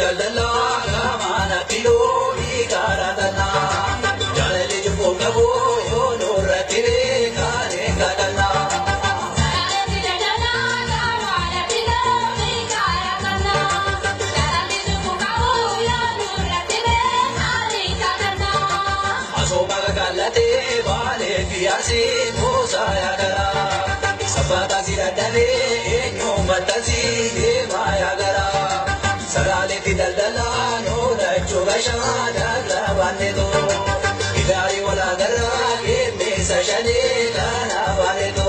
daldala mana kiloofi karatana jalali jibbo kabo yono ratire kare kadana jalali daldala mana kiloofi karatana jalali jibbo kabo yono ratire kare kadana asoba galate vale fiasi mosa yagara sabata ziradale nyomata zile mayagara sarale daldala no dacho gashada labane do idari wala gara ke mesa shane kana bane do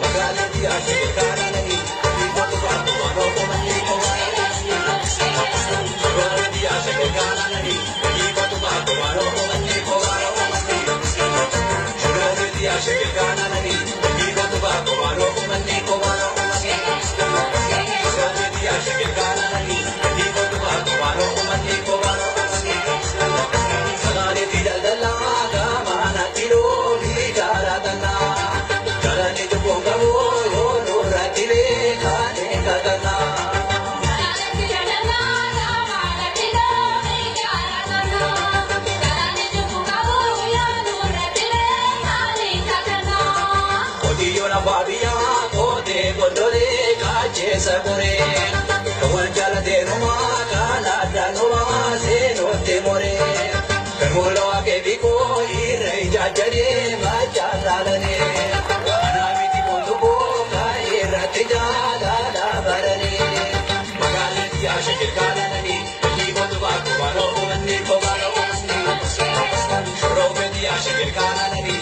magale dia ke kana nahi ibotu baatu mano ko mani ko magale dia ke kana nahi ibotu baatu mano ko mani ko magale dia ke kana nahi ibotu baatu mano ko mani ko magale dia ke kana nahi sarale daldala mana kiloofi karatana jalali jibbo kabo yono ratire kare kadana sarale daldala mana kiloofi karatana jalali jibbo kabo yono ratire kare kadana odiyo na babiya kote gondole kache sagore kawan de noma kana danoma se no temore permolo ake biko ire jajare machalane anamiti bonduko kai ratija la barane magale dia shekil kana nani ni bondu ba ko baro manni ko baro manni robe dia shekil kana nani